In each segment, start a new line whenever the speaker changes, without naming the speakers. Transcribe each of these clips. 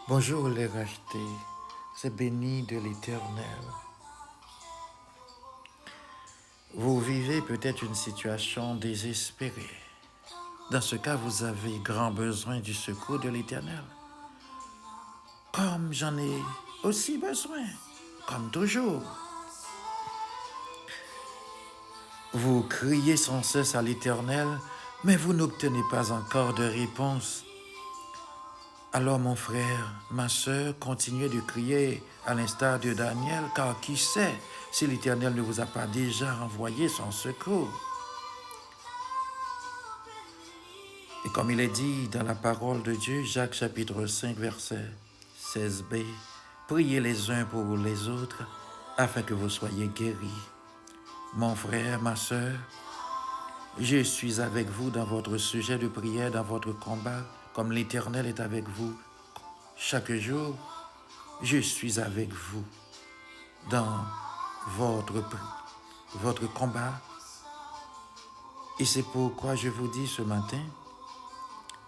Bonjour les rachetés, c'est béni de l'Éternel. Vous vivez peut-être une situation désespérée. Dans ce cas, vous avez grand besoin du secours de l'Éternel. Comme j'en ai aussi besoin, comme toujours. Vous criez sans cesse à l'Éternel, mais vous n'obtenez pas encore de réponse. Alors mon frère, ma sœur, continuez de crier à l'instar de Daniel, car qui sait si l'Éternel ne vous a pas déjà envoyé son secours. Et comme il est dit dans la parole de Dieu, Jacques chapitre 5, verset 16b, priez les uns pour les autres, afin que vous soyez guéris. Mon frère, ma sœur, je suis avec vous dans votre sujet de prière, dans votre combat, comme l'Éternel est avec vous chaque jour. Je suis avec vous dans votre combat. Et c'est pourquoi je vous dis ce matin,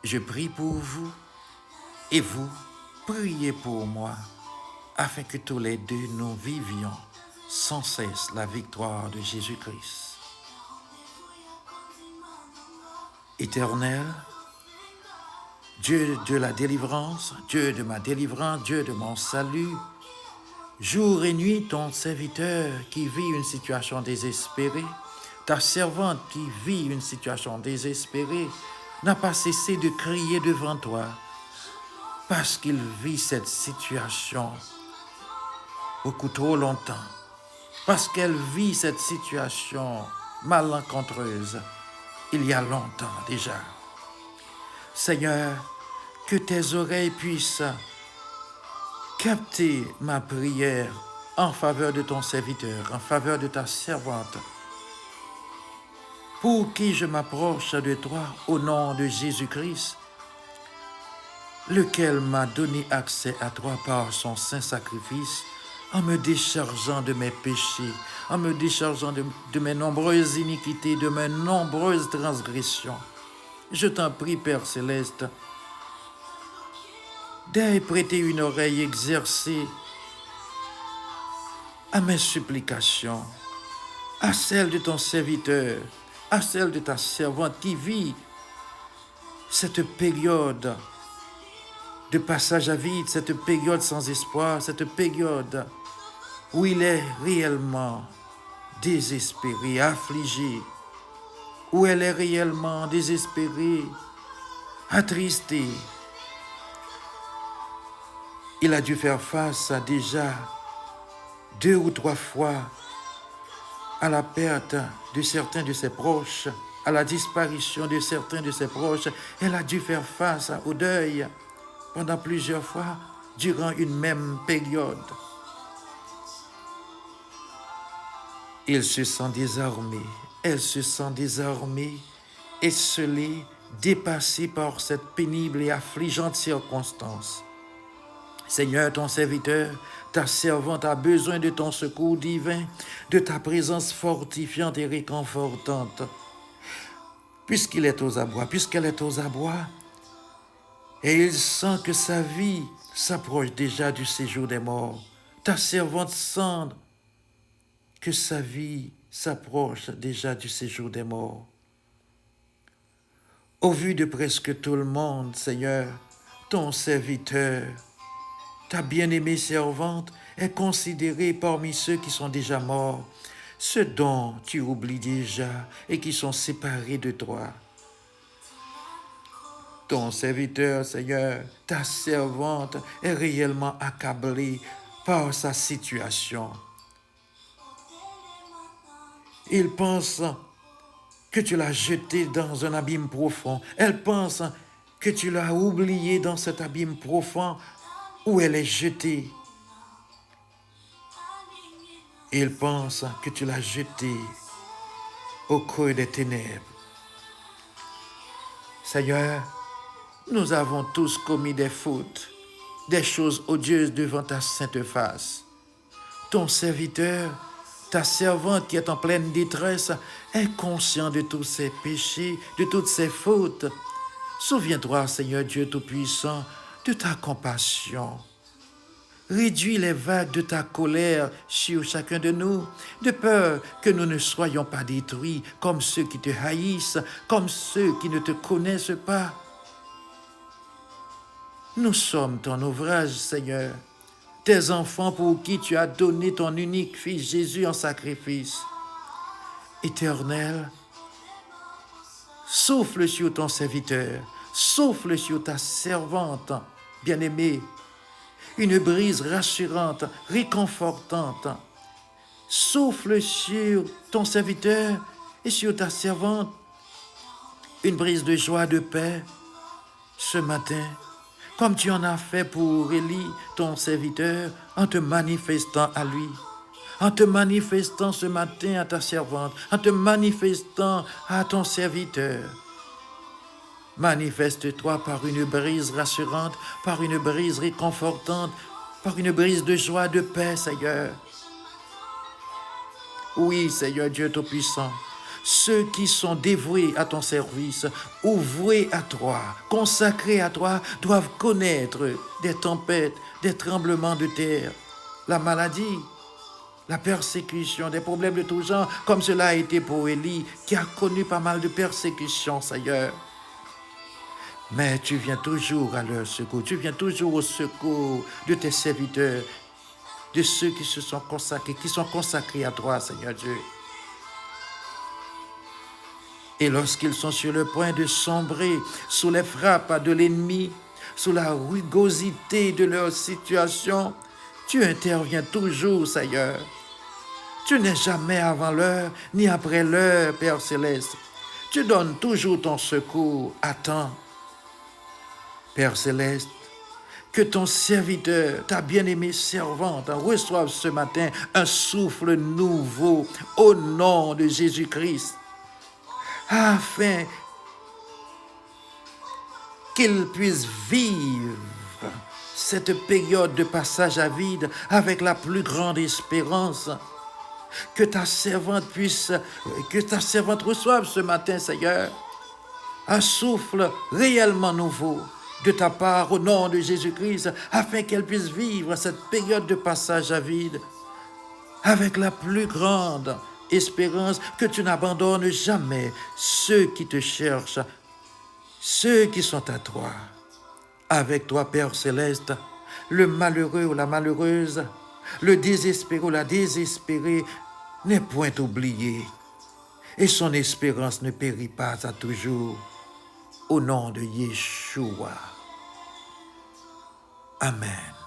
je prie pour vous et vous priez pour moi, afin que tous les deux nous vivions sans cesse la victoire de Jésus-Christ. Éternel, Dieu de la délivrance, Dieu de ma délivrance, Dieu de mon salut, jour et nuit, ton serviteur qui vit une situation désespérée, ta servante qui vit une situation désespérée, n'a pas cessé de crier devant toi, parce qu'il vit cette situation beaucoup trop longtemps, parce qu'elle vit cette situation malencontreuse il y a longtemps déjà. Seigneur, que tes oreilles puissent capter ma prière en faveur de ton serviteur, en faveur de ta servante, pour qui je m'approche de toi au nom de Jésus-Christ, lequel m'a donné accès à toi par son saint sacrifice, en me déchargeant de mes péchés, en me déchargeant de mes nombreuses iniquités, de mes nombreuses transgressions. Je t'en prie, Père Céleste, d'aie prêter une oreille exercée à mes supplications, à celle de ton serviteur, à celle de ta servante qui vit cette période de passage à vide, cette période sans espoir, cette période où il est réellement désespéré, affligé, où elle est réellement désespérée, attristée. Il a dû faire face à déjà 2 ou 3 fois à la perte de certains de ses proches, à la disparition de certains de ses proches. Elle a dû faire face au deuil pendant plusieurs fois durant une même période. Il se sent désarmé, elle se sent désarmée, esselée, dépassée par cette pénible et affligeante circonstance. Seigneur, ton serviteur, ta servante a besoin de ton secours divin, de ta présence fortifiante et réconfortante. Puisqu'il est aux abois, puisqu'elle est aux abois, et il sent que sa vie s'approche déjà du séjour des morts. Ta servante sent que sa vie s'approche déjà du séjour des morts. Au vu de presque tout le monde, Seigneur, ton serviteur, ta bien-aimée servante est considérée parmi ceux qui sont déjà morts, ceux dont tu oublies déjà et qui sont séparés de toi. Ton serviteur, Seigneur, ta servante est réellement accablée par sa situation. Il pense que tu l'as jeté dans un abîme profond. Elle pense que tu l'as oublié dans cet abîme profond où elle est jetée. Il pense que tu l'as jetée au creux des ténèbres. Seigneur, nous avons tous commis des fautes, des choses odieuses devant ta sainte face. Ton serviteur, ta servante qui est en pleine détresse, est conscient de tous ses péchés, de toutes ses fautes. Souviens-toi, Seigneur Dieu Tout-Puissant, de ta compassion. Réduis les vagues de ta colère sur chacun de nous, de peur que nous ne soyons pas détruits comme ceux qui te haïssent, comme ceux qui ne te connaissent pas. Nous sommes ton ouvrage, Seigneur, tes enfants pour qui tu as donné ton unique Fils Jésus en sacrifice. Éternel, souffle sur ton serviteur, souffle sur ta servante bien-aimée, une brise rassurante, réconfortante. Souffle sur ton serviteur et sur ta servante, une brise de joie, de paix ce matin, comme tu en as fait pour Élie, ton serviteur, en te manifestant à lui, en te manifestant ce matin à ta servante, en te manifestant à ton serviteur. Manifeste-toi par une brise rassurante, par une brise réconfortante, par une brise de joie, de paix, Seigneur. Oui, Seigneur Dieu Tout-Puissant, ceux qui sont dévoués à ton service, ou voués à toi, consacrés à toi, doivent connaître des tempêtes, des tremblements de terre, la maladie, la persécution, des problèmes de tout genre, comme cela a été pour Élie, qui a connu pas mal de persécutions, Seigneur. Mais tu viens toujours à leur secours, tu viens toujours au secours de tes serviteurs, de ceux qui se sont consacrés à toi, Seigneur Dieu. Et lorsqu'ils sont sur le point de sombrer sous les frappes de l'ennemi, sous la rugosité de leur situation, tu interviens toujours, Seigneur. Tu n'es jamais avant l'heure, ni après l'heure, Père Céleste. Tu donnes toujours ton secours à temps. Père Céleste, que ton serviteur, ta bien-aimée servante, reçoive ce matin un souffle nouveau au nom de Jésus-Christ, afin qu'il puisse vivre cette période de passage à vide avec la plus grande espérance. Que ta servante reçoive ce matin, Seigneur, un souffle réellement nouveau de ta part au nom de Jésus-Christ, afin qu'elle puisse vivre cette période de passage à vide avec la plus grande espérance, que tu n'abandonnes jamais ceux qui te cherchent, ceux qui sont à toi. Avec toi, Père Céleste, le malheureux ou la malheureuse, le désespéré ou la désespérée n'est point oublié, et son espérance ne périt pas à toujours. Au nom de Yeshua. Amen.